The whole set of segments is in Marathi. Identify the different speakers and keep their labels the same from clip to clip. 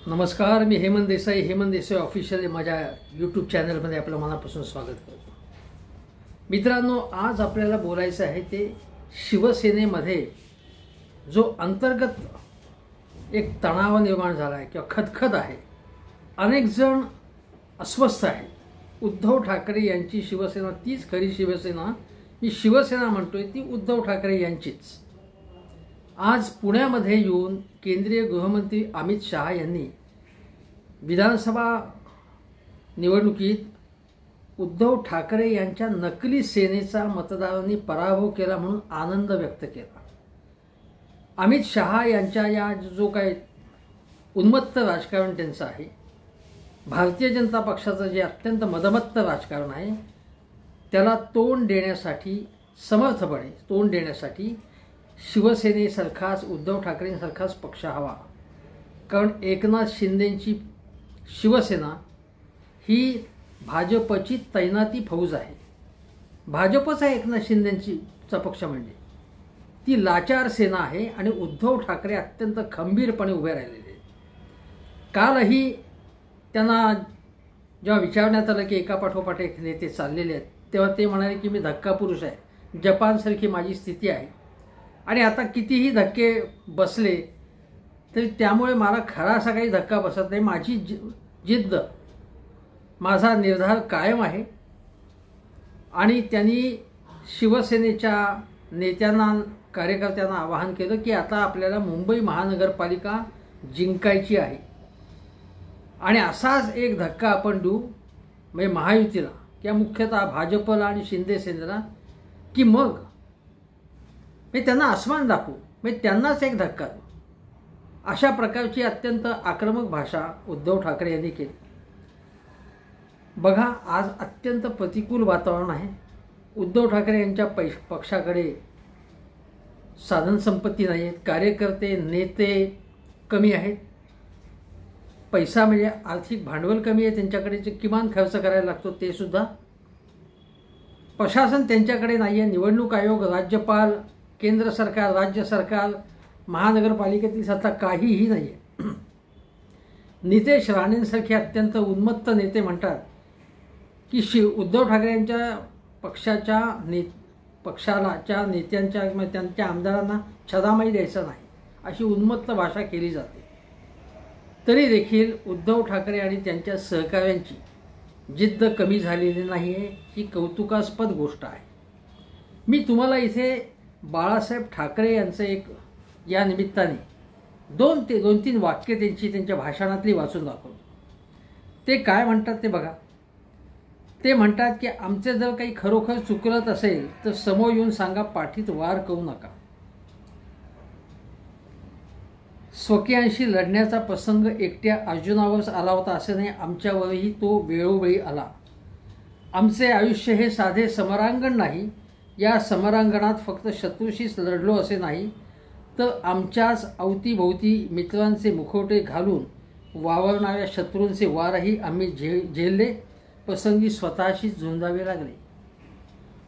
Speaker 1: नमस्कार, मी हेमंत देसाई ऑफिशियल माझ्या यूट्यूब चॅनलमध्ये आपलं मनापासून स्वागत करतो। मित्रांनो, आज आपल्याला बोलायचं आहे ते शिवसेनेमध्ये जो अंतर्गत एक तणाव निर्माण झाला आहे किंवा खदखद आहे। अनेक जण अस्वस्थ आहेत। उद्धव ठाकरे यांची शिवसेना तीच खरी शिवसेना, मी शिवसेना म्हणतोय ती उद्धव ठाकरे यांचीच। आज पुण्यामध्ये येऊन केंद्रीय गृहमंत्री अमित शहा यांनी विधानसभा निवडणुकीत उद्धव ठाकरे यांच्या नकली सेनेचा मतदारांनी पराभव केला म्हणून आनंद व्यक्त केला। अमित शहा यांच्या या जो काही उन्मत्त राजकारण त्यांचं आहे, भारतीय जनता पक्षाचं जे अत्यंत मदमत्त राजकारण आहे, त्याला तोंड देण्यासाठी समर्थपणे तोंड देण्यासाठी शिवसेनेसारखाच उद्धव ठाकरेंसारखाच पक्ष हवा। कारण एकनाथ शिंदेंची शिवसेना ही भाजपची तैनाती फौज आहे। भाजपचा एकनाथ शिंदेंचा पक्ष म्हणजे ती लाचार सेना आहे आणि उद्धव ठाकरे अत्यंत खंबीरपणे उभे राहिलेले आहेत। कालही त्यांना जेव्हा विचारण्यात आलं की एकापाठोपाठ एक नेते चाललेले आहेत, तेव्हा ते म्हणाले की मी धक्का पुरुष आहे, जपानसारखी माझी स्थिती आहे आणि आता कितीही धक्के बसले तरी त्यामुळे मला खरा असा काही धक्का बसत नाही। माझी जिद्द, माझा निर्धार कायम आहे। आणि त्यांनी शिवसेनेच्या नेत्यांना कार्यकर्त्यांना आवाहन केलं की आता आपल्याला मुंबई महानगरपालिका जिंकायची आहे आणि असाच एक धक्का आपण देऊ म्हणजे महायुतीला किंवा मुख्यतः भाजपला आणि शिंदे सेनेला, की मग मी त्यांना आसमान दाखवू, मी त्यांनाच एक धक्का देऊ। अशा प्रकारची अत्यंत आक्रमक भाषा उद्धव ठाकरे यांनी केली। बघा, आज अत्यंत प्रतिकूल वातावरण आहे। उद्धव ठाकरे यांच्या पक्षाकडे साधन संपत्ती नाही आहेत, कार्यकर्ते नेते कमी आहेत, पैसा म्हणजे आर्थिक भांडवल कमी आहे त्यांच्याकडे, जे किमान खर्च करायला लागतो ते सुद्धा, प्रशासन त्यांच्याकडे नाही आहे, निवडणूक आयोग, राज्यपाल, केंद्र सरकार, राज्य सरकार, महानगरपालिकेतील सत्ता काहीही नाही आहे। नितेश राणेंसारखे अत्यंत उन्मत्त नेते म्हणतात की उद्धव ठाकरे यांच्या पक्षाच्या नेत्यांच्या किंवा त्यांच्या आमदारांना छदामाही द्यायचा नाही, अशी उन्मत्त भाषा केली जाते। तरी देखील उद्धव ठाकरे आणि त्यांच्या सहकाऱ्यांची जिद्द कमी झालेली नाही आहे, ही कौतुकास्पद गोष्ट आहे। मी तुम्हाला इथे बाळासाहेब ठाकरे यांचं एक या निमित्ताने दोन तीन वाक्य त्यांच्या भाषणातली वाचून दाखवतो। ते काय म्हणतात ते बघा। ते म्हणतात की आमचे जर काही खरोखर चुकलत असेल तर समोर येऊन सांगा, पाठीत वार करू नका। स्वकीयांशी लढण्याचा प्रसंग एकट्या अर्जुनावरच आला होता असे नाही, आमच्यावरही तो वेळोवेळी आला। आमचे आयुष्य हे साधे समरांगण नाही, या समरांगणात फक्त शत्रूशीच लढलो असे नाही, तर आमच्याच अवतीभोवती मित्रांचे मुखवटे घालून वावरणाऱ्या शत्रूंचे वारही आम्ही झेलले, प्रसंगी स्वतःशीच झुंजावे लागले।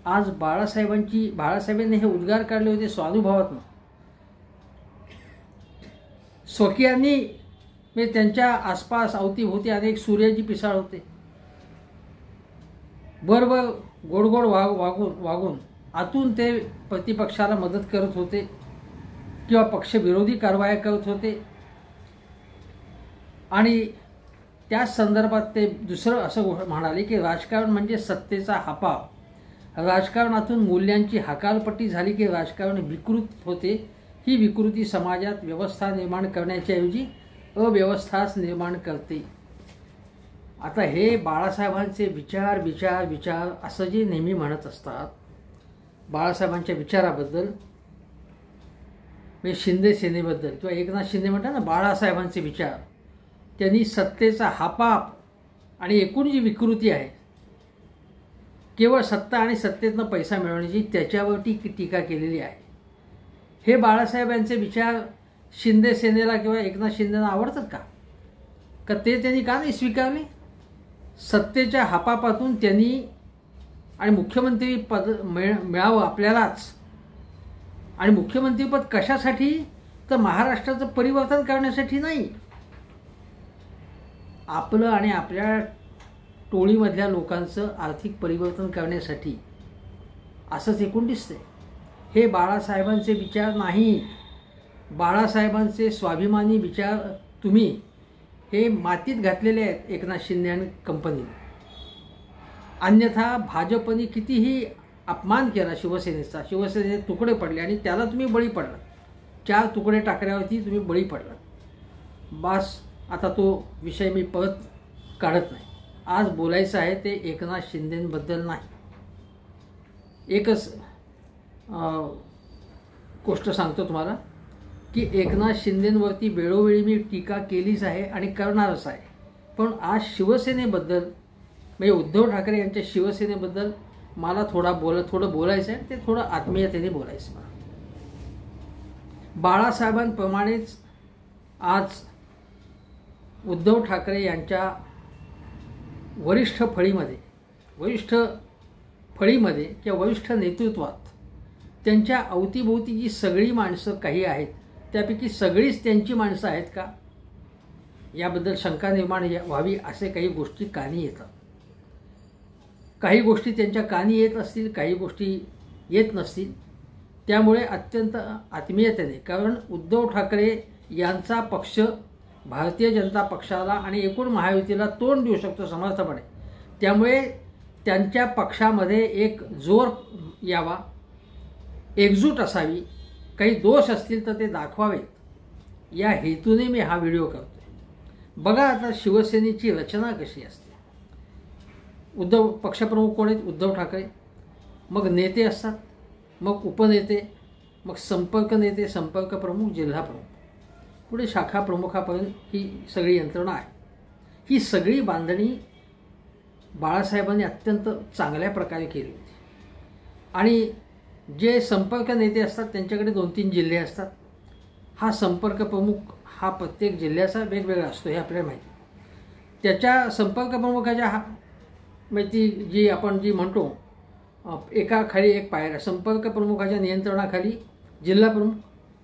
Speaker 1: आज बाळासाहेबांनी हे उद्गार काढले होते स्वानुभवातून। स्वकीयांनी म्हणजे त्यांच्या आसपास अवतीभोवती अनेक सूर्याजी पिसाळ होते, बरोबर गोडगोड वागून आतून ते प्रतिपक्षाला मदत करत होते किंवा पक्षविरोधी कारवाया करत होते। आणि त्याच संदर्भात ते दुसरं असं म्हणाले की राजकारण म्हणजे सत्तेचा हापाव, राजकारणातून मूल्यांची हकालपट्टी झाली की राजकारण विकृत होते, ही विकृती समाजात व्यवस्था निर्माण करण्याच्या ऐवजी अव्यवस्थाच निर्माण करते। आता हे बाळासाहेबांचे विचार असं जे नेहमी म्हणत असतात, बाळासाहेबांच्या विचाराबद्दल म्हणजे शिंदे सेनेबद्दल किंवा एकनाथ शिंदे म्हणतात ना बाळासाहेबांचे विचार, त्यांनी सत्तेचा हापाप आणि एकूण जी विकृती आहे, केवळ सत्ता आणि सत्तेतनं पैसा मिळवण्याची, त्याच्यावरती टीका केलेली आहे। हे बाळासाहेबांचे विचार शिंदे सेनेला किंवा एकनाथ शिंदेना आवडतात का ते त्यांनी का नाही स्वीकारले? सत्तेच्या हापापातून त्यांनी आणि मुख्यमंत्री पद मिळावं आपल्यालाच, आणि मुख्यमंत्रीपद कशासाठी तर महाराष्ट्राचं परिवर्तन करण्यासाठी नाही, आपलं आणि आपल्या टोळीमधल्या लोकांचं आर्थिक परिवर्तन करण्यासाठी असंच एकूण दिसतंय. हे बाळासाहेबांचे विचार नाही. बाळासाहेबांचे स्वाभिमानी विचार तुम्ही हे मातीत घातलेले आहेत एकनाथ शिंदे आणि कंपनीने. अन्यथा भाजपने कितीही अपमान केला शिवसेनेचा, शिवसेनेचे तुकडे पडले आणि त्याला तुम्ही बळी पडलात. 4 तुकडे टाकल्यावरती तुम्ही बळी पडलात. बस आता तो विषय मी परत काढत नाही. आज बोलायचं आहे ते एकनाथ शिंदेंबद्दल नाही. एकच गोष्ट सांगतो तुम्हाला की एकनाथ शिंदेंवरती वेळोवेळी मी टीका केलीच आहे आणि करणारच आहे. पण आज शिवसेनेबद्दल म्हणजे उद्धव ठाकरे यांच्या शिवसेनेबद्दल मला थोडं बोलायचं आहे. ते थोडं आत्मीयतेने बोलायचं मला. बाळासाहेबांप्रमाणेच आज उद्धव ठाकरे यांच्या वरिष्ठ फळीमध्ये किंवा वरिष्ठ नेतृत्वात त्यांच्या अवतीभोवती जी सगळी माणसं काही आहेत त्यापैकी सगळीच त्यांची माणसं आहेत का, याबद्दल शंका निर्माण व्हावी. असे काही गोष्टी कानी येतात. काही गोष्टी त्यांच्या कानी येत असतील, काही गोष्टी येत नसतील. त्यामुळे अत्यंत आत्मीयतेने, कारण उद्धव ठाकरे यांचा पक्ष भारतीय जनता पक्षाला आणि एकूण महायुतीला तोंड देऊ शकतो समर्थपणे. त्यामुळे त्यांच्या पक्षामध्ये एक जोर यावा, एकजूट असावी, काही दोष असतील तर ते दाखवावेत, या हेतूने मी हा व्हिडिओ करतो. बघा आता शिवसेनेची रचना कशी असते. पक्षप्रमुख कोण आहेत? उद्धव ठाकरे. मग नेते असतात, मग उपनेते, मग संपर्क नेते, संपर्क प्रमुख, जिल्हा प्रमुख, पुढे शाखा प्रमुखापर्यंत ही सगळी यंत्रणा आहे. ही सगळी बांधणी बाळासाहेबांनी अत्यंत चांगल्या प्रकारे केली होती. आणि जे संपर्क नेते असतात त्यांच्याकडे 2-3 जिल्हे असतात. हा संपर्क प्रमुख हा प्रत्येक जिल्ह्याचा वेगवेगळा असतो हे आपल्याला माहिती. त्याच्या संपर्क प्रमुखाच्या माहिती जी आपण म्हणतो एकाखाली एक पायऱ्या, संपर्क प्रमुखाच्या नियंत्रणाखाली जिल्हा प्रमुख,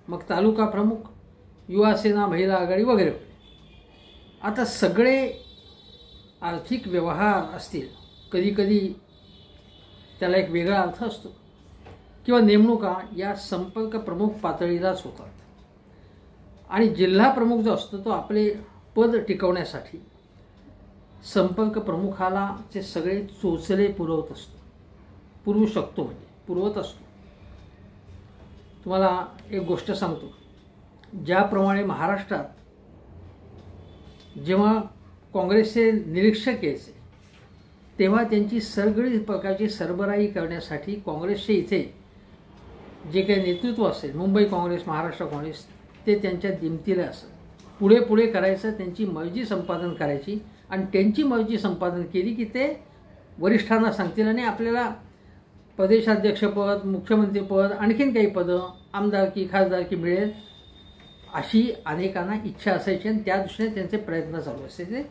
Speaker 1: मग तालुका प्रमुख, युवा सेना, महिला आघाडी वगैरे. आता सगळे आर्थिक व्यवहार असतील, कधीकधी त्याला एक वेगळा अर्थ असतो, किंवा नेमणुका या संपर्क प्रमुख पातळीलाच होतात. आणि जिल्हा प्रमुख जो असतो तो आपले पद टिकवण्यासाठी संपर्क प्रमुखाला ते सगळे चोचले पुरवत असतो. तुम्हाला एक गोष्ट सांगतो. ज्याप्रमाणे महाराष्ट्रात जेव्हा काँग्रेसचे निरीक्षक यायचे तेव्हा त्यांची सगळी प्रकारची सरबराई करण्यासाठी काँग्रेसचे इथे जे काही नेतृत्व असेल, मुंबई काँग्रेस, महाराष्ट्र काँग्रेस, ते त्यांच्या दिमतीला असत. पुढे करायचं, त्यांची मर्जी संपादन करायची. आणि त्यांची मर्जी संपादन केली की ते वरिष्ठांना सांगतील आणि आपल्याला प्रदेशाध्यक्षपद, मुख्यमंत्रीपद, आणखीन काही पदं, आमदारकी, खासदारकी मिळेल, अशी अनेकांना इच्छा असायची. आणि त्या दृष्टीने त्यांचे प्रयत्न चालू असायचे.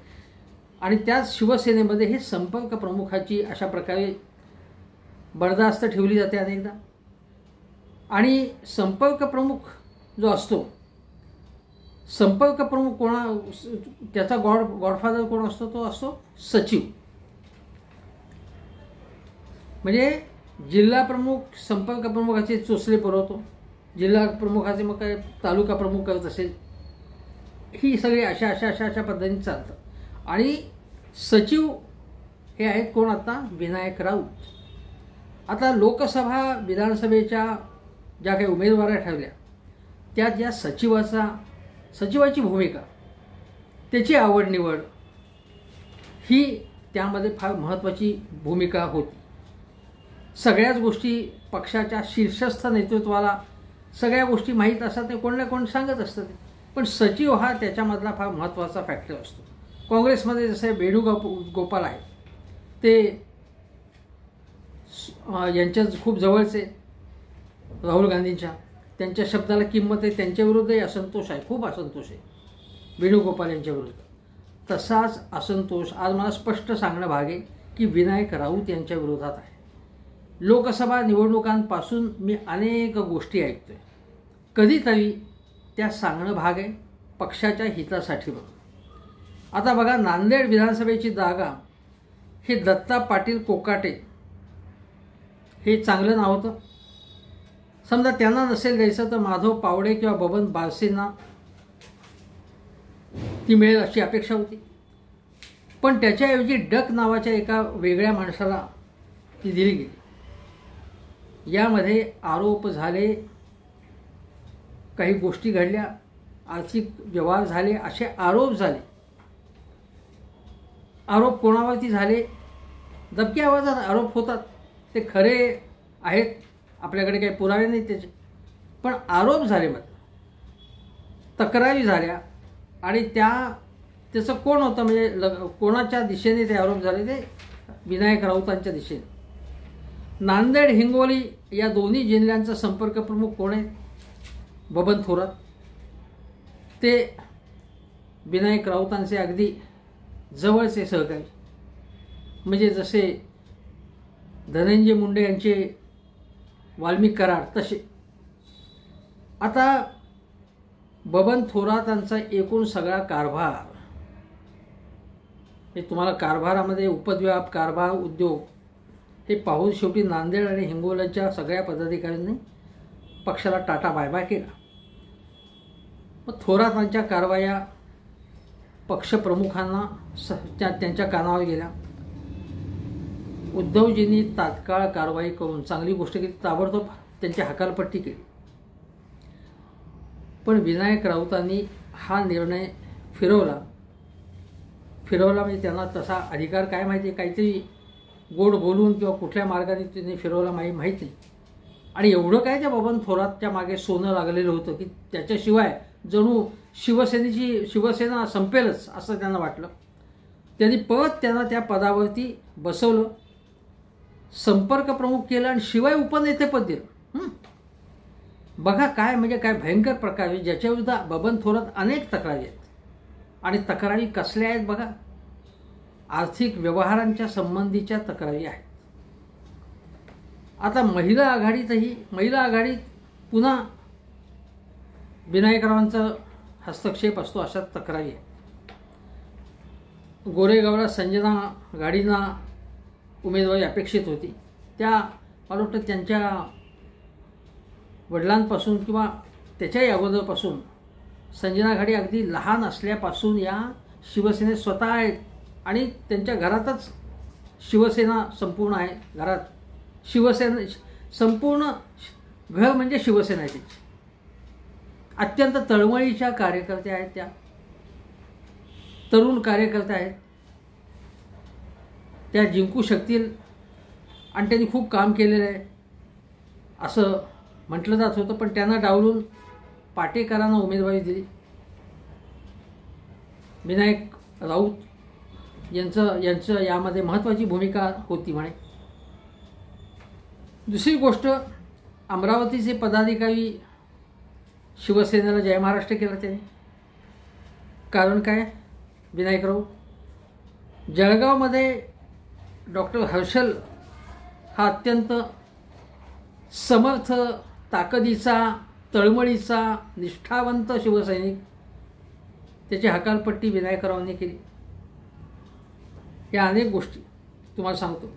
Speaker 1: आणि त्याच शिवसेनेमध्ये हे संपर्क प्रमुखाची अशा प्रकारे बरदास्त ठेवली जाते अनेकदा. आणि संपर्क प्रमुख जो असतो, संपर्क प्रमुख त्याचा गॉडफादर कोण असतो? तो असतो सचिव. म्हणजे जिल्हा प्रमुख संपर्क प्रमुखाचे चोचले पुरवतो, जिल्हा प्रमुखाचे मग काय तालुका प्रमुख करत असेल. ही सगळी अशा पद्धतीने चालतं. आणि सचिव हे आहेत कोण? आता विनायक राऊत. आता लोकसभा विधानसभेच्या ज्या काही उमेदवार ठरल्या त्यात या सचिवाची भूमिका, त्याची आवड निवड ही त्यामध्ये फार महत्त्वाची भूमिका होती. सगळ्याच गोष्टी पक्षाच्या शीर्षस्थ नेतृत्वाला सगळ्या गोष्टी माहीत असतात, ते कोण ना कोण सांगत असतं. पण सचिव हा त्याच्यामधला फार महत्त्वाचा फॅक्टर असतो. काँग्रेसमध्ये जसे वेणुगोपाल आहेत ते यांच्या खूप जवळचे, राहुल गांधींच्या, त्यांच्या शब्दाला किंमत आहे. त्यांच्याविरुद्धही असंतोष आहे, खूप असंतोष आहे वेणुगोपाल यांच्याविरुद्ध. तसाच असंतोष आज मला स्पष्ट सांगणं भाग आहे की विनायक राऊत यांच्या विरोधात आहे. लोकसभा निवडणुकांपासून मी अनेक गोष्टी ऐकतोय, कधीतरी त्या सांगणं भाग आहे पक्षाच्या हितासाठी म्हणून. आता बघा, नांदेड विधानसभेची जागा हे दत्ता पाटील कोकाटे हे चांगलं नाव होतं. समजा त्यांना नसेल द्यायचं तर माधव पावडे किंवा बबन बारसेंना ती मिळेल अशी अपेक्षा होती. पण त्याच्याऐवजी डक नावाच्या एका वेगळ्या माणसाला ती दिली गेली. यामध्ये आरोप झाले, काही गोष्टी घडल्या, आर्थिक व्यवहार झाले, असे आरोप झाले. आरोप कोणावरती झाले? दबक्या आवाजात आरोप होतात, ते खरे आहेत, आपल्याकडे काही पुरावे नाहीत त्याचे, पण आरोप झाले, मग तक्रारी झाल्या. आणि त्याचं कोण होतं, म्हणजे कोणाच्या दिशेने ते आरोप झाले? ते विनायक राऊतांच्या दिशेने. नांदेड हिंगोली या दोन्ही जिल्ह्यांचा संपर्क प्रमुख कोण आहे? बबन थोरात. ते विनायक राऊतांचे अगदी जवळचे सहकारी, म्हणजे जसे धनंजय मुंडे यांचे वाल्मिक कराड तसे. आता बबन थोरातांचा एकूण सगळा कारभार, हे तुम्हाला कारभारामध्ये उपद्व्याप, कारभार, उद्योग हे पाहून शेवटी नांदेड आणि हिंगोलीच्या सगळ्या पदाधिकाऱ्यांनी पक्षाला टाटा बाय बाय केला. मग थोरातांच्या कारवाया पक्षप्रमुखांना त्यांच्या कानावर गेल्या. उद्धवजींनी तात्काळ कारवाई करून चांगली गोष्ट केली, ताबडतोब त्यांची हकालपट्टी केली. पण विनायक राऊतांनी हा निर्णय फिरवला म्हणजे त्यांना तसा अधिकार काय माहिती, काहीतरी गोड बोलून किंवा कुठल्या मार्गाने त्यांनी फिरवला माहीत नाही. आणि एवढं काय त्या बबन थोरातच्या मागे सोनं लागलेलं होतं की त्याच्याशिवाय जणू शिवसेना संपेलच असं त्यांना वाटलं. त्यांनी त्यांना त्या पदावरती बसवलं, संपर्क प्रमुख केलं आणि शिवाय उपनेतेपद दिलं. बघा काय म्हणजे काय भयंकर प्रकार आहे, ज्याच्या विरुद्ध बबन थोरात अनेक तक्रारी आहेत. आणि तक्रारी कसल्या आहेत बघा? आर्थिक व्यवहारांच्या संबंधीच्या तक्रारी आहेत. आता महिला आघाडीत पुन्हा विनायकरावांचा हस्तक्षेप असतो, अशा तक्रारी आहेत. गोरेगावला संजना गाडींना उमेदवारी अपेक्षित होती. मला वाटतं त्यांच्या वडिलांपासून किंवा त्याच्याही अगोदरपासून संजना घाडी अगदी लहान असल्यापासून या शिवसेनेत स्वतः आहेत आणि त्यांच्या घरातच शिवसेना संपूर्ण आहे. घरात शिवसेना संपूर्ण घर म्हणजे शिवसेना आहे. अत्यंत तळमळीच्या कार्यकर्त्या आहेत, त्या तरुण कार्यकर्त्या आहेत. त्या जिंकू शकतील आणि त्यांनी खूप काम केलेलं आहे असं म्हटलं जात होतं. पण त्यांना डावलून पाटेकरांना उमेदवारी दिली. विनायक राऊत यांचं यामध्ये महत्त्वाची भूमिका होती म्हणे. दुसरी गोष्ट, अमरावतीचे पदाधिकारी शिवसेनेला जय महाराष्ट्र केला त्यांनी. कारण काय? विनायक राऊत. जळगावमध्ये डॉक्टर हर्षल हा अत्यंत समर्थ, ताकदीचा, तळमळीचा, निष्ठावंत शिवसैनिक, त्याची हकालपट्टी विनायकरावांनी केली. या अनेक गोष्टी तुम्हाला सांगतो,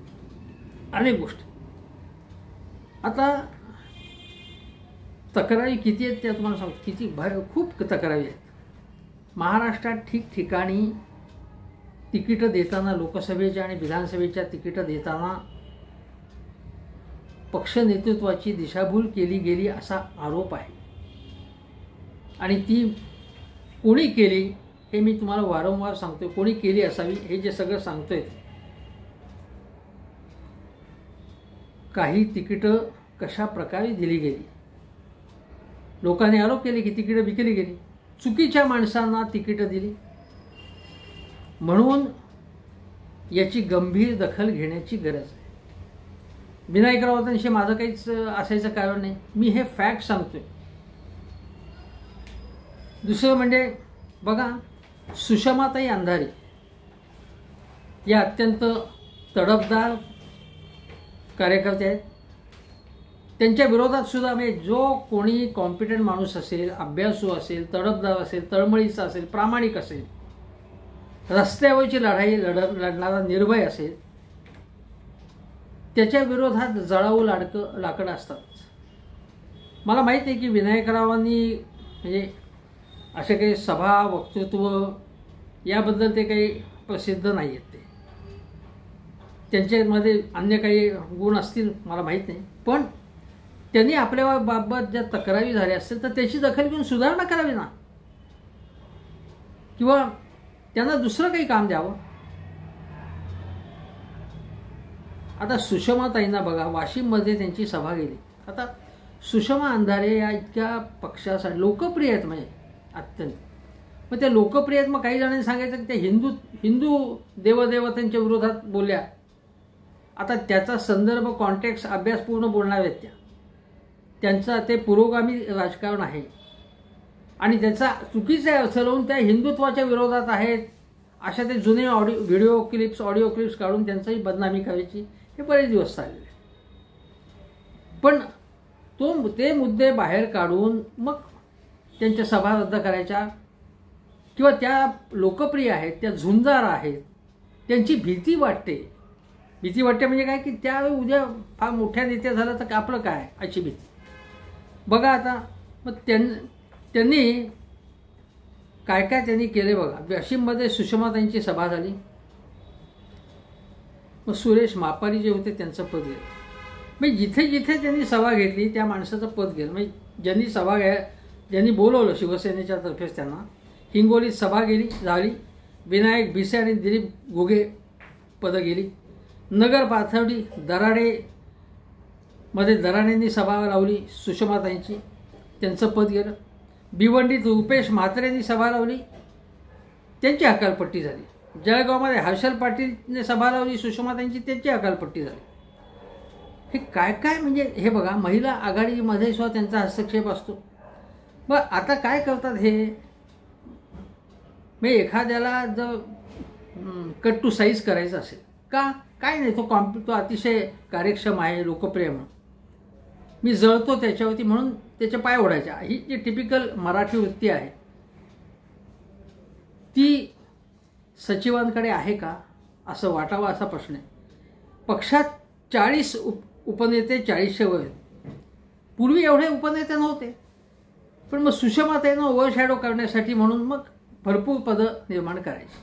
Speaker 1: अनेक गोष्टी. आता तक्रारी किती आहेत त्या तुम्हाला सांगतो, किती खूप तक्रारी आहेत. महाराष्ट्रात ठिकठिकाणी तिकीटं देताना, लोकसभेच्या आणि विधानसभेच्या तिकीटं देताना पक्ष नेतृत्वाची दिशाभूल केली गेली असा आरोप आहे. आणि ती कोणी केली हे मी तुम्हाला वारंवार सांगतोय. कोणी केली असावी हे जे सगळं सांगतोय. काही तिकीटं कशा प्रकारे दिली गेली, लोकांनी आरोप केले की तिकीटं विकली गेली, चुकीच्या माणसांना तिकीटं दिली. म्हणून याची गंभीर दखल घेण्याची गरज आहे. विनायक राऊतांशी माझं काहीच असायचं कारण नाही, मी हे फॅक्ट सांगतोय. दुसरं म्हणजे बघा, सुषमाताई अंधारी या अत्यंत तडफदार कार्यकर्ते आहेत. त्यांच्या विरोधात सुद्धा म्हणजे जो कोणी कॉम्पिटंट माणूस असेल, अभ्यासू असेल, तडफदार असेल, तळमळीचा असेल, प्रामाणिक असेल, रस्त्यावरची लढाई लढणारा निर्भय असेल त्याच्या विरोधात जळाऊ लाकडं असतात. मला माहीत आहे की विनायकरावांनी म्हणजे असे काही सभा वक्तृत्व याबद्दल ते काही प्रसिद्ध नाही आहेत. त्यांच्यामध्ये अन्य काही गुण असतील मला माहीत नाही, पण त्यांनी आपल्या बाबत ज्या तक्रारी झाल्या असतील तर त्याची दखल घेऊन सुधारणा करावी ना, किंवा त्यांना दुसरं काही काम द्यावं. आता सुषमाताईंना बघा, वाशिममध्ये त्यांची सभा गेली. आता सुषमा अंधारे या इतक्या पक्षासाठी लोकप्रिय आहेत, म्हणजे अत्यंत. मग त्या लोकप्रिय आहेत, मग काही जणांनी सांगायचं की त्या हिंदू देवदेवतांच्या विरोधात बोलल्या. आता त्याचा संदर्भ कॉन्टेक्स्ट अभ्यासपूर्ण बोलणार आहेत त्यांचा ते पुरोगामी राजकारण आहे आणि त्याचा चुकीचा अर्थ लावून त्या हिंदुत्वाच्या विरोधात आहेत अशा ते जुने ऑडिओ क्लिप्स काढून त्यांचाही बदनामी करायची हे बरेच दिवस चालले. पण ते मुद्दे बाहेर काढून मग त्यांच्या सभा रद्द करायच्या, किंवा त्या लोकप्रिय आहेत, त्या झुंजार आहेत, त्यांची भीती वाटते म्हणजे काय की त्या उद्या फार मोठ्या नेत्या झालं तर आपलं काय, अशी भीती. बघा आता मग त्यांनी काय त्यांनी केले बघा. वाशिममध्ये सुषमाताईंची सभा झाली, मग सुरेश मापारी जे होते त्यांचं पद गेलं. म्हणजे जिथे जिथे त्यांनी सभा घेतली त्या माणसाचं पद गेलं. म्हणजे ज्यांनी बोलवलं शिवसेनेच्या तर्फेच त्यांना, हिंगोलीत सभा झाली. विनायक भिसे आणि दिलीप घुगे पदं गेली. नगर पाथर्डी दराडेमध्ये दराडेंनी सभा लावली सुषमाताईंची, त्यांचं पद गेलं. भिवंडीत रुपेश म्हात्रेंनी सभा लावली, त्यांची हकालपट्टी झाली. जळगावमध्ये हर्षल पाटीलने सभा लावली सुषमाताईंची, त्यांची हकालपट्टी झाली. हे काय म्हणजे हे बघा, महिला आघाडीमध्ये सुद्धा त्यांचा हस्तक्षेप असतो. मग आता काय करतात हे, म्हणजे एखाद्याला जर कट टू साईज करायचं असेल का काय नाही, तो अतिशय कार्यक्षम आहे, लोकप्रिय म्हणून मी जळतो त्याच्यावरती म्हणून त्याचे पाय ओढायच्या. ही जी टिपिकल मराठी वृत्ती आहे ती सचिवांकडे आहे का असं वाटावं असा प्रश्न आहे. पक्षात 40 उपनेते 40शे वर. पूर्वी एवढे उपनेते नव्हते, पण मग सुषमाताईंना ओव्हरशॅडो करण्यासाठी म्हणून मग भरपूर पदं निर्माण करायची,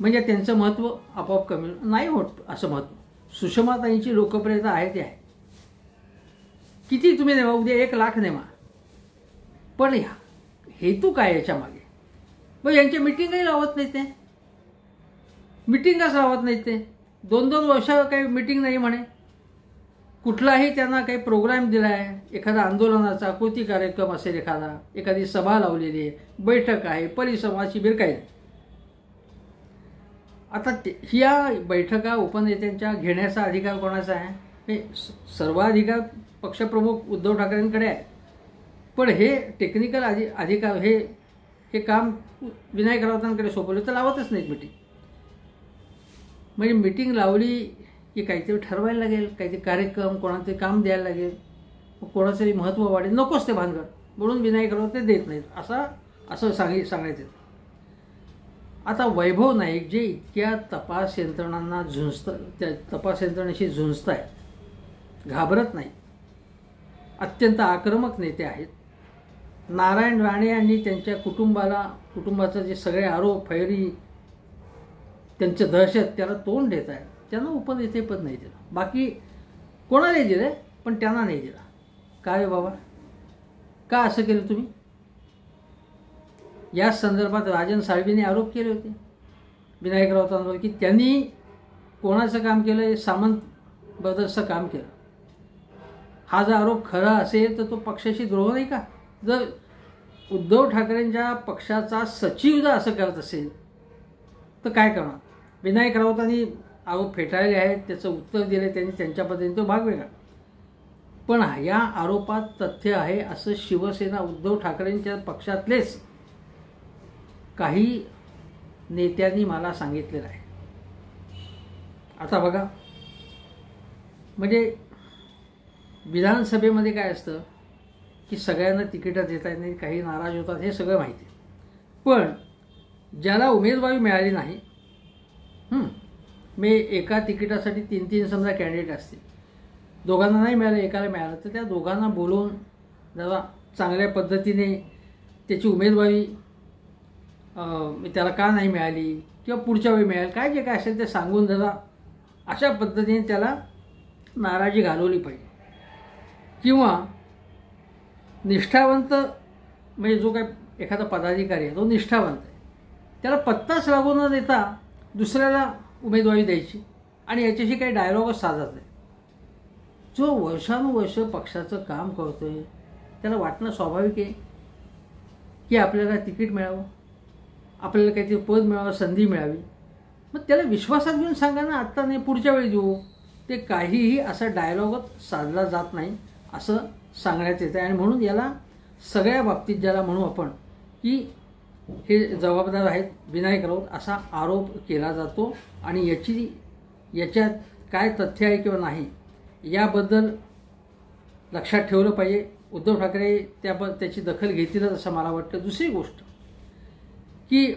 Speaker 1: म्हणजे त्यांचं महत्त्व आपोआप कमी नाही होत. असं महत्त्व सुषमाताईंची लोकप्रियता आहे ती आहे. किती तुम्ही नेमा, उद्या 1 लाख नेमा, पण हेतू काय याच्या मागे? मग यांच्या मिटिंगही लावत नाहीत, ते मिटिंगच लावत नाहीत. ते 2-2 वर्ष काही मिटिंग नाही म्हणे. कुठलाही त्यांना काही प्रोग्राम दिला आहे, एखादा आंदोलनाचा कृती कार्यक्रम असेल, एखादी सभा लावलेली आहे, बैठक आहे, परिसंवाद शिबिर काही नाही. आता ह्या बैठका उपनेत्यांच्या घेण्याचा अधिकार कोणाचा आहे? हे सर्वाधिकार पक्षप्रमुख उद्धव ठाकरेंकडे आहे, पण हे टेक्निकल अधिकार हे काम विनायक राऊतांकडे सोपवलं तर लावतच नाहीत मिटिंग. म्हणजे मिटिंग लावली की काहीतरी ठरवायला लागेल, काहीतरी कार्यक्रम, कोणाचे काम द्यायला लागेल, कोणाचं तरी महत्त्व वाढेल, नकोच ते भानगड म्हणून विनायक राऊत ते देत नाहीत असं सांगायचं. आता वैभव नाईक जे इतक्या तपास यंत्रणांना त्या तपास यंत्रणेशी झुंजत आहेत, घाबरत नाही, अत्यंत आक्रमक नेते आहेत. नारायण राणे यांनी त्यांच्या कुटुंबाचं जे सगळे आरोप, फैरी, त्यांचं दहशत त्याला तोंड देत आहेत. त्यांना उपनेतेपद नाही दिलं, बाकी कोणालाही दिलं पण त्यांना नाही दिला. काय बाबा, का असं केलं तुम्ही? या संदर्भात राजन साळवीने आरोप केले होते विनायक राऊतांवर की त्यांनी कोणाचं काम केलं, सामंत ब्रदर्सचं काम केलं. हा जर आरोप खरा असेल तर तो पक्षाशी द्रोह नाही का? जर उद्धव ठाकरेंच्या पक्षाचा सचिव जर असं करत असेल तर काय करणार? विनायक राऊतांनी आरोप फेटाळले आहेत, त्याचं उत्तर दिले त्यांनी त्यांच्या पद्धतीने, तो भाग वेगळा. पण या आरोपात तथ्य आहे असं शिवसेना उद्धव ठाकरेंच्या पक्षातलेच काही नेत्यांनी मला सांगितलेलं आहे. आता बघा, म्हणजे विधानसभेमध्ये काय असतं की सगळ्यांना तिकीटं देता येत नाही, काही नाराज होतात, हे सगळं माहिती आहे. पण ज्याला उमेदवारी मिळाली नाही, मी एका तिकिटासाठी 3-3 समजा कॅन्डिडेट असतील, दोघांना नाही मिळालं, एकाला मिळालं, तर त्या दोघांना बोलवून जरा चांगल्या पद्धतीने त्याची उमेदवारी त्याला का नाही मिळाली किंवा पुढच्या वेळी मिळेल काय जे काय असेल ते सांगून जरा अशा पद्धतीने त्याला नाराजी घालवली पाहिजे. किंवा निष्ठावंत म्हणजे जो काय एखादा पदाधिकारी आहे तो निष्ठावंत आहे, त्याला पत्ताच लागू न देता दुसऱ्याला उमेदवारी द्यायची आणि याच्याशी काही डायलॉगच साधत नाही. जो वर्षानुवर्ष पक्षाचं काम करतोय त्याला वाटणं स्वाभाविक आहे की आपल्याला तिकीट मिळावं, आपल्याला काहीतरी पद मिळावं, संधी मिळावी. मग त्याला विश्वासात घेऊन सांगा ना, आत्ता नाही पुढच्या वेळी देऊ. ते काहीही असा डायलॉगच साधला जात नाही असं सांगण्यात येतं. आणि म्हणून याला सगळ्या बाबतीत ज्याला म्हणू आपण की हे जबाबदार आहेत विनायक राऊत असा आरोप केला जातो. आणि याच्यात काय तथ्य आहे किंवा नाही याबद्दल लक्षात ठेवलं पाहिजे. उद्धव ठाकरे त्याची दखल घेतीलच असं मला वाटतं. दुसरी गोष्ट की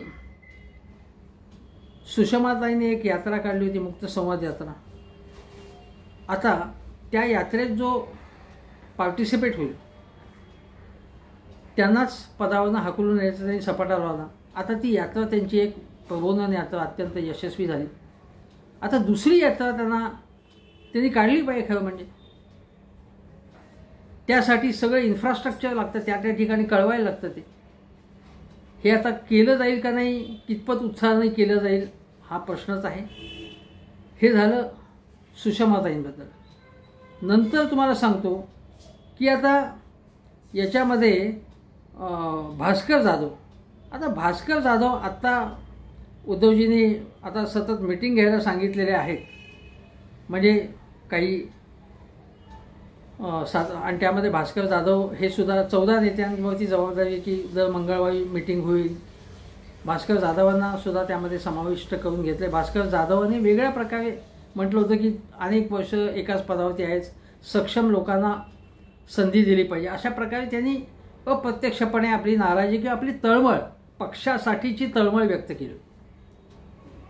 Speaker 1: सुषमाताईने एक यात्रा काढली होती, मुक्त संवाद यात्रा. आता त्या यात्रेत जो पार्टिसिपेट होईल त्यांनाच पदावरनं हाकलून यायचं त्यांनी सपाटा लावला. आता ती यात्रा त्यांची एक प्रबोधन यात्रा अत्यंत यशस्वी झाली. आता दुसरी यात्रा त्यांनी काढली पाहिजे. खरं म्हणजे त्यासाठी सगळं इन्फ्रास्ट्रक्चर लागतं, त्या ठिकाणी कळवायला लागतं. हे आता केलं जाईल का नाही, कितपत उत्साहाने केलं जाईल हा प्रश्नच आहे. हे झालं सुषमाताईंबद्दल. नंतर तुम्हाला सांगतो की आता याच्यामध्ये भास्कर जाधव. आता भास्कर जाधव आत्ता उद्धवजींनी आता सतत मीटिंग घ्यायला सांगितलेले आहेत. म्हणजे काही आणि त्यामध्ये भास्कर जाधव हे सुद्धा 14 नेत्यांवरती जबाबदारी की दर मंगळवारी मीटिंग होईल. भास्कर जाधवांना सुद्धा त्यामध्ये समाविष्ट करून घेतले. भास्कर जाधवांनी वेगळ्या प्रकारे म्हटलं होतं की अनेक वर्ष एकाच पदावरती आहेच, सक्षम लोकांना संधी दिली पाहिजे. अशा प्रकारे त्यांनी अप्रत्यक्षपणे आपली नाराजी किंवा आपली तळमळ, पक्षासाठीची तळमळ व्यक्त केली.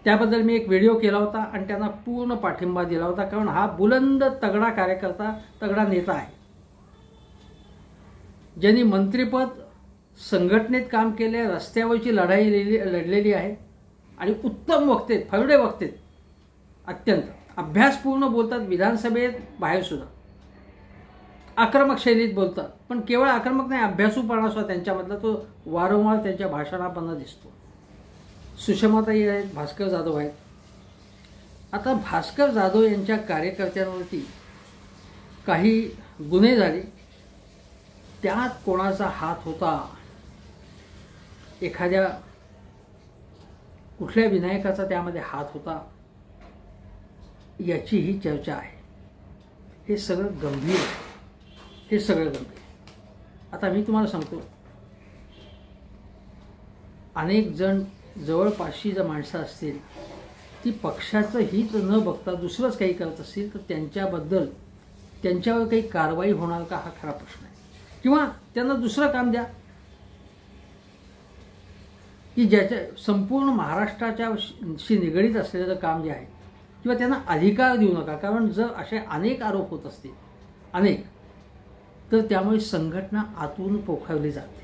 Speaker 1: त्याबद्दल मी एक व्हिडिओ केला होता आणि त्यांना पूर्ण पाठिंबा दिला होता. कारण हा बुलंद तगडा कार्यकर्ता, तगडा नेता आहे, ज्यांनी मंत्रिपद, संघटनेत काम केले, रस्त्यावरची लढाई लढलेली आहे आणि उत्तम वक्ते, फरडे वक्ते, अत्यंत अभ्यासपूर्ण बोलतात. विधानसभेत बाहेर सुद्धा आक्रमक शैलीत बोलतात. पण केवळ आक्रमक नाही, अभ्यासूपणा सुद्धा त्यांच्यामधला तो वारंवार त्यांच्या भाषणापणा दिसतो. सुषमाताई आहेत, भास्कर जाधव आहेत. आता भास्कर जाधव यांच्या कार्यकर्त्यांवरती काही गुन्हे झाले, त्यात कोणाचा हात होता, एखाद्या कुठल्या विनायकाचा त्यामध्ये हात होता, याची ही चर्चा आहे. हे सगळं गंभीर आहे, हे सगळं गंभीर. आता मी तुम्हाला सांगतो, अनेक जण जवळपासची जर माणसं असतील ती पक्षाचं हित न बघता दुसरंच काही करत असतील तर त्यांच्याबद्दल त्यांच्यावर काही कारवाई होणार का हा खरा प्रश्न आहे. किंवा त्यांना दुसरं काम द्या की ज्याच्या संपूर्ण महाराष्ट्राच्याशी निगडीत असलेलं काम जे आहे, किंवा त्यांना अधिकार देऊ नका. कारण जर असे अनेक आरोप होत असतील, अनेक, तर त्यामुळे संघटना आतून पोखरली जाते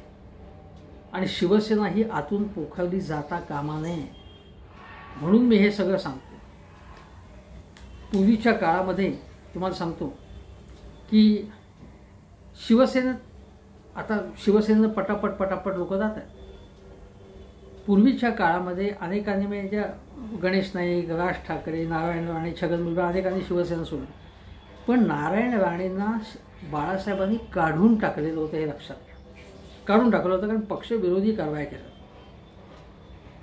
Speaker 1: आणि शिवसेना ही आतून पोखरली जाता कामा नये. म्हणून मी हे सगळं सांगतो. पूर्वीच्या काळामध्ये तुम्हाला सांगतो की आता शिवसेनेनं पटापट लोक जात आहेत. पूर्वीच्या काळामध्ये अनेकांनी म्हणजे गणेश नाईक, राज ठाकरे, नारायण राणे, छगन भुजबळ अनेकांनी शिवसेना सोडली. पण नारायण राणेंना बाळासाहेबांनी काढून टाकलेलं होतं, हे लक्षात घ्या. काढून टाकलं होतं कारण पक्षविरोधी कारवाई केल्या.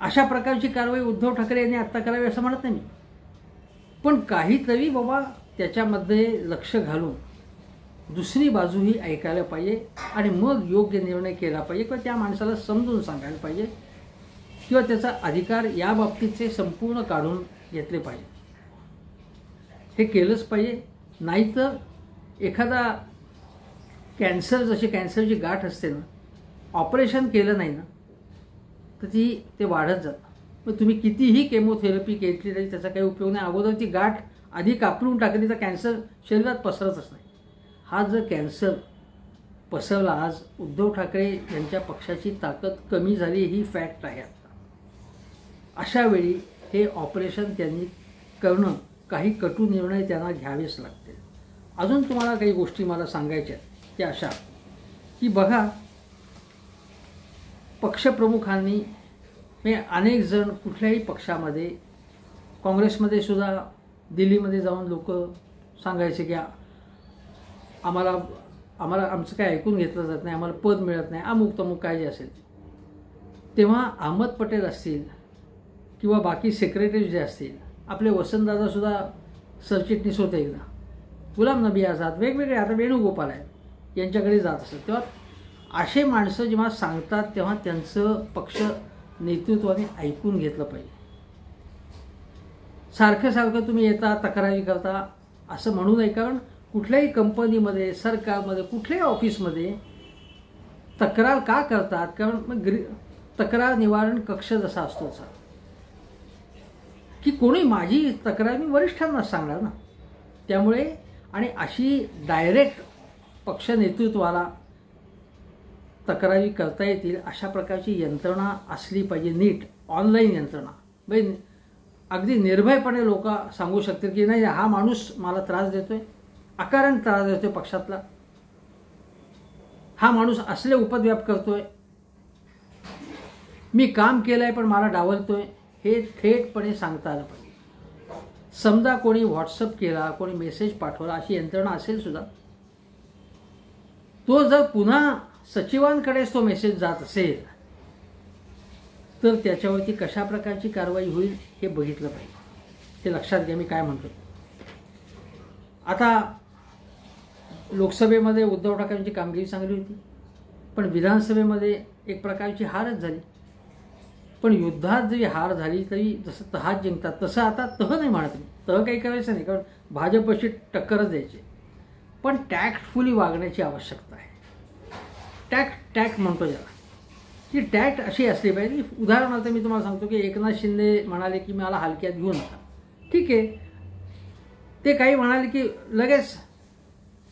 Speaker 1: अशा प्रकारची कारवाई उद्धव ठाकरे यांनी आत्ता करावी असं म्हणत नाही मी, पण काहीतरी बाबा त्याच्यामध्ये लक्ष घालून दुसरी बाजूही ऐकायला पाहिजे आणि मग योग्य निर्णय केला पाहिजे किंवा त्या माणसाला समजून सांगायला पाहिजे किंवा त्याचा अधिकार या बाबतीतचे संपूर्ण काढून घेतले पाहिजे. हे केलंच पाहिजे. नाहीतर एखादा जशी कॅन्सरची गाठ असते ना, ऑपरेशन केलं नाही ना तर ते वाढत जातं. मग तुम्ही कितीही केमोथेरपी घेतली तरी त्याचा काही उपयोग नाही. अगोदर ती गाठ आधी कापरून टाकली तर कॅन्सर शरीरात पसरतच नाही. हा जर कॅन्सर पसरला, आज उद्धव ठाकरे यांच्या पक्षाची ताकद कमी झाली ही फॅक्ट आहे. आता अशा वेळी हे ऑपरेशन त्यांनी करणं, काही कटू निर्णय त्यांना घ्यावेच लागतील. अजून तुम्हाला काही गोष्टी मला सांगायच्या आहेत त्या अशा की बघा, पक्षप्रमुखांनी म्हणजे अनेक जण कुठल्याही पक्षामध्ये, काँग्रेसमध्ये सुद्धा दिल्लीमध्ये जाऊन लोक सांगायचे की आम्हाला आमचं काय ऐकून घेतलं जात नाही, आम्हाला पद मिळत नाही, अमुक तमुक काय जे असेल. तेव्हा अहमद पटेल असतील किंवा बाकी सेक्रेटरी जे असतील, आपले वसंतदादासुद्धा सरचिटणीस होते एकदा, गुलाम नबी आझाद, वेगवेगळे, आता वेणुगोपाल आहेत, यांच्याकडे जात असतात. तेव्हा असे माणसं जेव्हा सांगतात तेव्हा त्यांचं पक्ष नेतृत्वाने ऐकून घेतलं पाहिजे. सारखं सारखं तुम्ही येता तक्रारी करता असं म्हणू नये. कारण कुठल्याही कंपनीमध्ये, सरकारमध्ये, कुठल्याही ऑफिसमध्ये तक्रार का करतात? कारण मग तक्रार निवारण कक्ष जसा असतो की कोणी माझी तक्रार मी वरिष्ठांना सांगणार ना. त्यामुळे आणि अशी डायरेक्ट पक्ष नेतृत्वाला तक्रारी करता येतील अशा प्रकारची यंत्रणा असली पाहिजे, नीट ऑनलाईन यंत्रणा. म्हणजे अगदी निर्भयपणे लोक सांगू शकतील की नाही, हा माणूस मला त्रास देतोय, अकारण त्रास देतोय पक्षातला, हा माणूस असले उपद्व्याप करतोय, मी काम केलंय पण मला डावलतोय, हे थेटपणे सांगता आलं पाहिजे. समजा कोणी व्हॉट्सअप केला, कोणी मेसेज पाठवला, अशी यंत्रणा असेल सुद्धा, तो जर पुन्हा सचिवांकडेच तो मेसेज जात असेल तर त्याच्यावरती कशा प्रकारची कारवाई होईल हे बघितलं पाहिजे. हे लक्षात घ्या मी काय म्हणतो. आता लोकसभेमध्ये उद्धव ठाकरेंची कामगिरी चांगली होती, पण विधानसभेमध्ये एक प्रकारची हारच झाली. पण युद्धात जरी हार झाली तरी जसं तहात जिंकतात तसं आता तह नाही म्हणत मी, तह काही करायचं नाही, कारण भाजपशी टक्करच द्यायची. पण टॅक्टफुली वागण्याची आवश्यकता आहे. टॅक्ट म्हणतो ज्याला, की टॅक्ट अशी असली पाहिजे. उदाहरणार्थ मी तुम्हाला सांगतो की एकनाथ शिंदे म्हणाले की मला हलक्यात घेऊ नका. ठीक आहे, ते काही म्हणाले की लगेच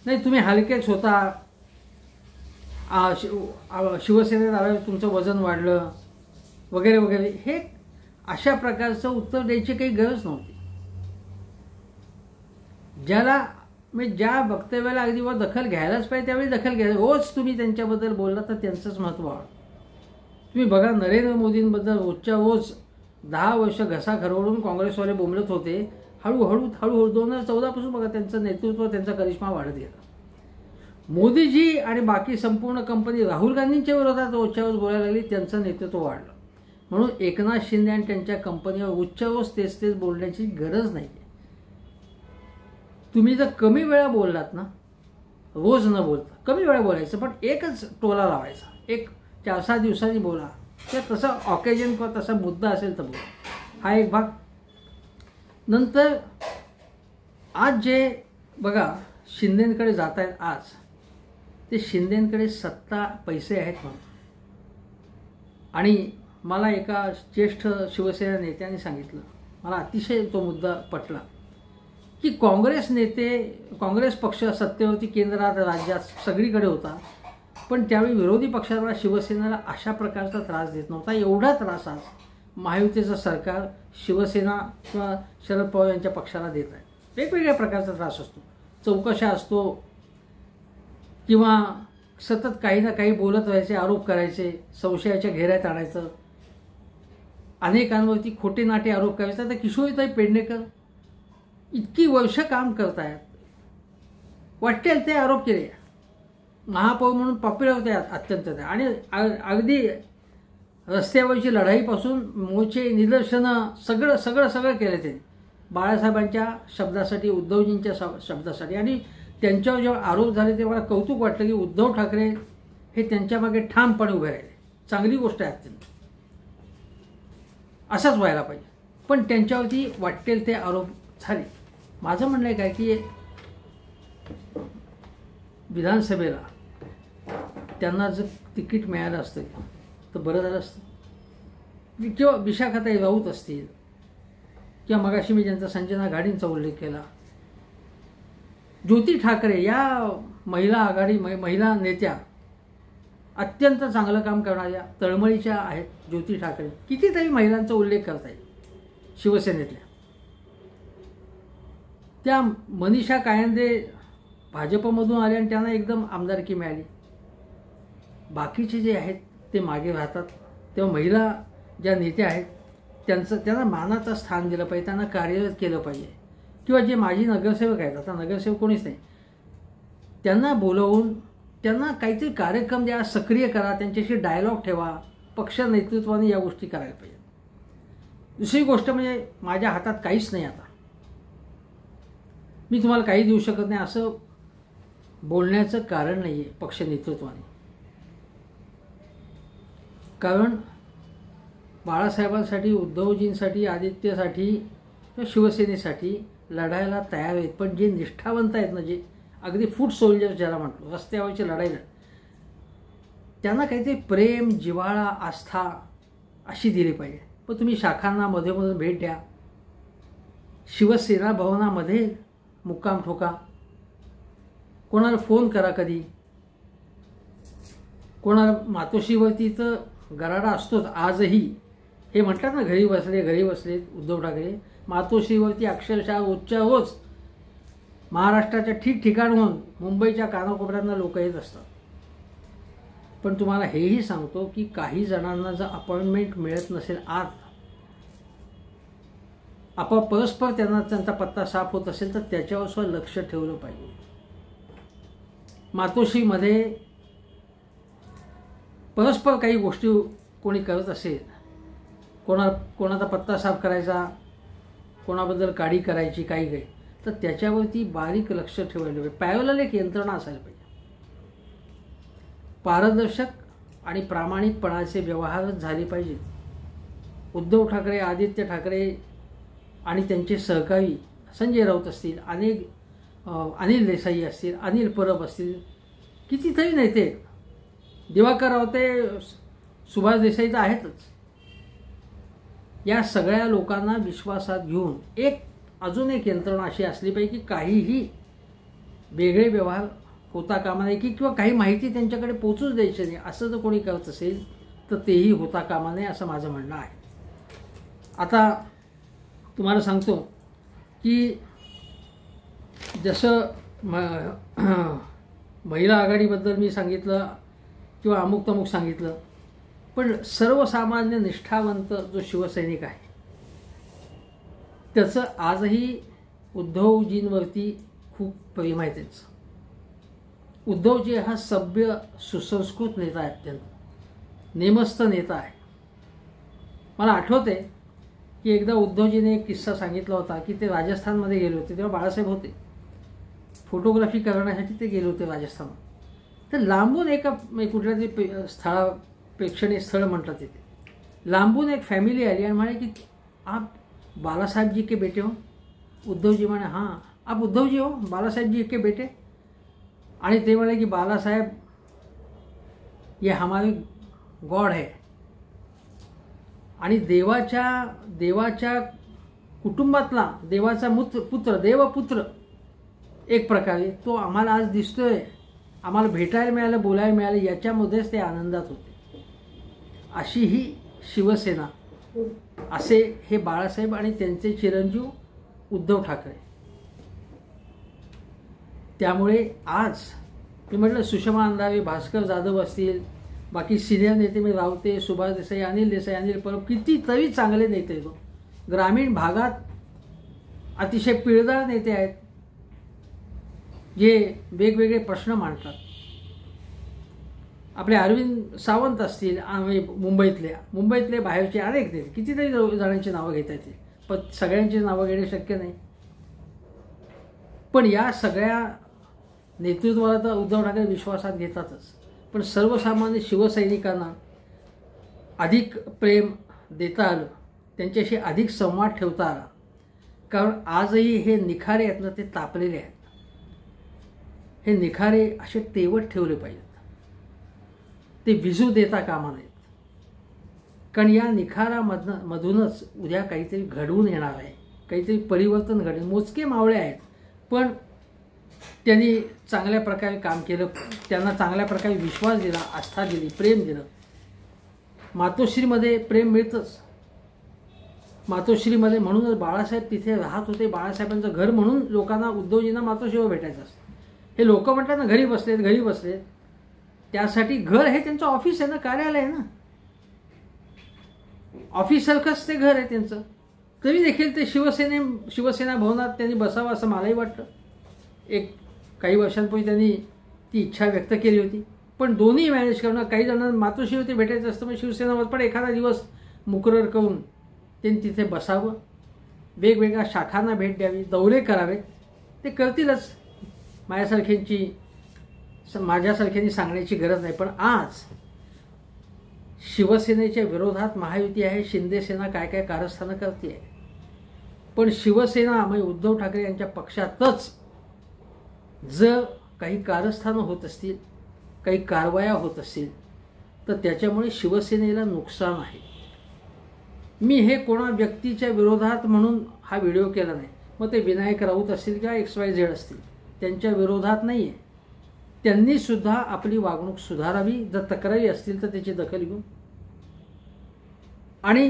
Speaker 1: नाही तुम्ही हलकेच होता, शिवसेनेत आल्यावर तुमचं वजन वाढलं वगैरे वगैरे. हे अशा प्रकारचं उत्तर द्यायची काही गरज नव्हती. ज्याला म्हणजे ज्या वक्तव्याला अगदी वर दखल घ्यायलाच पाहिजे त्यावेळी दखल घ्यायला. रोज तुम्ही त्यांच्याबद्दल बोलला तर त्यांचंच महत्त्व वाढतं. तुम्ही बघा, नरेंद्र मोदींबद्दल रोजच्या रोज 10 वर्ष घसा खरवडून काँग्रेसवाले बोंबलत होते. हळूहळू 2014 पासून बघा त्यांचं नेतृत्व, त्यांचा करिश्मा वाढत गेला. मोदीजी आणि बाकी संपूर्ण कंपनी राहुल गांधींच्या विरोधात रोजच्या रोज बोलायला लागली, त्यांचं नेतृत्व वाढलं. म्हणून एकनाथ शिंदे आणि त्यांच्या कंपनीवर रोजच्या रोज तेच बोलण्याची गरज नाही. तुम्ही जर कमी वेळा बोललात ना, रोज न बोलता कमी वेळा बोलायचं, पण एकच टोला लावायचा, एक 4-6 दिवसांनी बोला, तर तसा ऑकेजन किंवा तसा मुद्दा असेल तर बोला. हा एक भाग. नंतर आज जे बघा शिंदेंकडे जात आहेत, आज ते शिंदेंकडे सत्ता पैसे आहेत म्हणून. आणि मला एका ज्येष्ठ शिवसेना नेत्याने सांगितलं, मला अतिशय तो मुद्दा पटला, की काँग्रेस पक्ष सत्तेवरती केंद्रात, राज्यात सगळीकडे होता, पण त्यावेळी विरोधी पक्षाला, शिवसेनेला अशा प्रकारचा त्रास देत नव्हता. एवढा त्रास आज महायुतीचं सरकार शिवसेना किंवा शरद पवार यांच्या पक्षाला देत आहे. वेगवेगळ्या प्रकारचा त्रास असतो, चौकशा असतो किंवा सतत काही ना काही बोलत राहायचे, आरोप करायचे, संशयाच्या घेऱ्यात आणायचं, अनेकांवरती खोटे नाटे आरोप करायचे. तर किशोरीताई पेडणेकर इतकी वर्ष काम करतायत, वाटेल ते आरोप केले, महापौर म्हणून पॉप्युलर होते अत्यंत, आणि अगदी रस्त्यावरची लढाईपासून मोर्चे, निदर्शनं सगळं केलं ते बाळासाहेबांच्या शब्दासाठी, उद्धवजींच्या शब्दासाठी. आणि त्यांच्यावर जेव्हा आरोप झाले तेव्हा मला कौतुक वाटलं की उद्धव ठाकरे हे त्यांच्या मागे ठामपणे उभे राहिले. चांगली गोष्ट आहे अत्यंत, असंच व्हायला पाहिजे. पण त्यांच्यावरती वाटेल ते आरोप झाले. माझं म्हणणं आहे काय की विधानसभेला त्यांना जर तिकीट मिळालं असतं तर बरं झालं असतं. किंवा विशाखाताई राऊत असतील, किंवा मगाशी मी ज्यांचा संजना घाडींचा उल्लेख केला, ज्योती ठाकरे या महिला आघाडी महिला नेत्या अत्यंत चांगलं काम करणाऱ्या तळमळीच्या आहेत. ज्योती ठाकरे कितीतरी महिलांचा उल्लेख करता येईल शिवसेनेतल्या. त्या मनीषा कायंदे भाजपमधून आले आणि त्यांना एकदम आमदारकी मिळाली. बाकीचे जे आहेत ते मागे राहतात. तेव्हा महिला ज्या नेत्या आहेत त्यांना मानाचं स्थान दिलं पाहिजे, त्यांना कार्यरत केलं पाहिजे. किंवा जे माजी नगरसेवक आहेत, आता नगरसेवक कोणीच नाही, त्यांना बोलवून त्यांना काहीतरी कार्यक्रम द्या, सक्रिय करा, त्यांच्याशी डायलॉग ठेवा. पक्ष नेतृत्वाने या गोष्टी करायला पाहिजेत. दुसरी गोष्ट म्हणजे माझ्या हातात काहीच नाही, आता मी तुम्हाला काही देऊ शकत नाही असं बोलण्याचं कारण नाही आहे पक्ष नेतृत्वाने. कारण बाळासाहेबांसाठी, उद्धवजींसाठी, आदित्यसाठी किंवा शिवसेनेसाठी लढायला तयार आहेत. पण जे निष्ठावंत आहेत ना, जे अगदी फूट सोल्जर्स ज्याला म्हणतो, रस्त्यावरची लढाई, त्यांना काहीतरी प्रेम, जिव्हाळा, आस्था अशी दिली पाहिजे. पण तुम्ही शाखांना मधोमधून भेट द्या, शिवसेना भवनामध्ये मुक्काम ठोका, कोणाला फोन करा, कधी कोणाला मातोश्रीवरती तर गराडा असतोच आजही. हे म्हणतात ना, घरी बसले उद्धव ठाकरे. मातोश्रीवरती अक्षरशः रोजच्या रोज महाराष्ट्राच्या ठिकठिकाणहून, मुंबईच्या कानाकोपऱ्यांना लोक येत असतात. पण तुम्हाला हेही सांगतो की काही जणांना जर अपॉइंटमेंट मिळत नसेल, आपोआप परस्पर त्यांचा पत्ता साफ होत असेल, तर त्याच्यावर सुद्धा लक्ष ठेवलं पाहिजे. मातोश्रीमध्ये परस्पर काही गोष्टी कोणी करत असेल, कोणाचा पत्ता साफ करायचा, कोणाबद्दल काडी करायची, काही तर त्याच्यावरती बारीक लक्ष ठेवायला पाहिजे. पॅरलल एक यंत्रणा असायला पाहिजे. पारदर्शक आणि प्रामाणिकपणाचे व्यवहारच झाले पाहिजेत. उद्धव ठाकरे, आदित्य ठाकरे आणि त्यांचे सहकारी संजय राऊत असतील, अनिल देसाई असतील, अनिल परब असतील, कितीतरी नेते, दिवाकर रावते, सुभाष देसाई तर आहेतच. या सगळ्या लोकांना विश्वासात घेऊन अजून एक यंत्रणा अशी असली पाहिजे की काहीही वेगळे व्यवहार होता कामा नये, किंवा काही माहिती त्यांच्याकडे पोचूच द्यायची नाही. असं जर कोणी करत असेल तर तेही होता कामा नये असं माझं म्हणणं आहे. आता तुम्हाला सांगतो की जसं महिला आघाडीबद्दल मी सांगितलं किंवा अमुक तमुक सांगितलं, पण सर्वसामान्य निष्ठावंत जो शिवसैनिक आहे त्याचं आजही उद्धवजींवरती खूप प्रेम आहे. त्यांचं उद्धवजी हा सभ्य, सुसंस्कृत नेता आहे, अत्यंत नेमस्त नेता आहे. मला आठवते की एकदा उद्धवजीने एक किस्सा सांगितला होता की ते राजस्थानमध्ये गेले होते, तेव्हा बाळासाहेब होते, फोटोग्राफी करण्यासाठी ते गेले होते राजस्थान. तर लांबून कुठल्या तरी प्रेक्षणीय स्थळ म्हणतात तिथे, लांबून एक फॅमिली आली आणि म्हणे की आप बाला साहेब जी के बेटे हो. उद्धवजी म्हणे हां, आप उद्धवजी हो, बाला साहेब जी के बेटे. आणि ते म्हणे की बाला साहेब ये हमारे गॉड है, आणि देवाच्या कुटुंबातला देवाचा पुत्र, देवपुत्र एक प्रकारे, तो आम्हाला आज दिसतोय, आम्हाला भेटायला मिळालं, बोलायला मिळालं, याच्यामध्येच ते आनंदात होते. अशी ही शिवसेना, असे हे बाळासाहेब आणि त्यांचे चिरंजीव उद्धव ठाकरे. त्यामुळे आज मी म्हटलं सुषमा अंधारे, भास्कर जाधव असतील, बाकी सिनियर नेते मी रावते, सुभाष देसाई, अनिल देसाई, अनिल परब, कितीतरी चांगले नेते. ग्रामीण भागात अतिशय पिळदार नेते आहेत जे वेगवेगळे प्रश्न मांडतात. आपले अरविंद सावंत असतील, मुंबईतले बाहेरचे अनेक नेते, कितीतरी जणांची नावं घेता येतील, पण सगळ्यांची नावं घेणे शक्य नाही. पण या सगळ्या नेतृत्वाला तर उद्धव ठाकरे विश्वासात घेतातच, पण सर्वसामान्य शिवसैनिकांना अधिक प्रेम देता आलं, त्यांच्याशी अधिक संवाद ठेवता आला. कारण आजही हे निखारे आहेत ना, ते तापलेले आहेत. हे निखारे असे तेवत ठेवले पाहिजेत, ते विजू देता कामा नयेत. कारण या निखारामधूनच उद्या काहीतरी घडवून येणार आहे, काहीतरी परिवर्तन घडेल. मोजके मावळे आहेत, पण त्यांनी चांगल्या प्रकारे काम केलं, त्यांना चांगल्या प्रकारे विश्वास दिला, आस्था दिली, प्रेम दिलं. मातोश्रीमध्ये प्रेम मिळतंच. मातोश्रीमध्ये म्हणूनच बाळासाहेब तिथे राहत होते. बाळासाहेबांचं घर म्हणून लोकांना, उद्धवजींना मातोश्रीवर भेटायचं असतं. हे लोक म्हणतात ना घरी बसलेत. त्यासाठी घर हे त्यांचं ऑफिस आहे ना, कार्यालय आहे ना, ऑफिससारखंच ते घर आहे त्यांचं. तरी देखील ते शिवसेना भवनात त्यांनी बसावं असं मलाही वाटतं. काही वर्षांपूर्वी त्यांनी ती इच्छा व्यक्त केली होती. पण दोन्ही मॅनेज करणं, काही जणांना मातोश्रीवरती भेटायचं असतं, मग शिवसेनावर पण एखादा दिवस मुकरर करून त्यांनी तिथे बसावं, वेगवेगळ्या शाखांना भेट द्यावी, दौरे करावेत. ते करतीलच. माझ्यासारख्यांनी सांगण्याची गरज नाही. पण आज शिवसेनेच्या विरोधात महायुती आहे. शिंदेसेना काय काय कारस्थानं करते आहे. पण शिवसेना म्हणजे उद्धव ठाकरे यांच्या पक्षातच जर काही कारस्थानं होत असतील, काही कारवाया होत असतील, तर त्याच्यामुळे शिवसेनेला नुकसान आहे. मी हे कोणा व्यक्तीच्या विरोधात म्हणून हा व्हिडिओ केला नाही. मग ते विनायक राऊत असतील किंवा XYZ असतील, त्यांच्या विरोधात नाही आहे. त्यांनी सुद्धा आपली वागणूक सुधारावी. जर तक्रारी असतील तर त्याची दखल घेऊन, आणि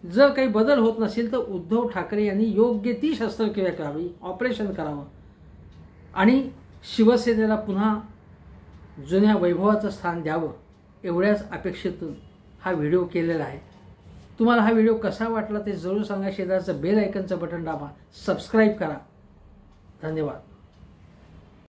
Speaker 1: जर काही बदल होत नसेल तर उद्धव ठाकरे यांनी योग्य ती शस्त्रक्रिया करावी, ऑपरेशन करावं, आणि शिवसेनेला पुन्हा जुन्या वैभवाचं स्थान द्यावं, एवढ्याच अपेक्षेतून हा व्हिडिओ केलेला आहे. तुम्हाला हा व्हिडिओ कसा वाटला ते जरूर सांगा. शेजारचं बेल आयकनचं बटन दाबा, सबस्क्राईब करा. धन्यवाद.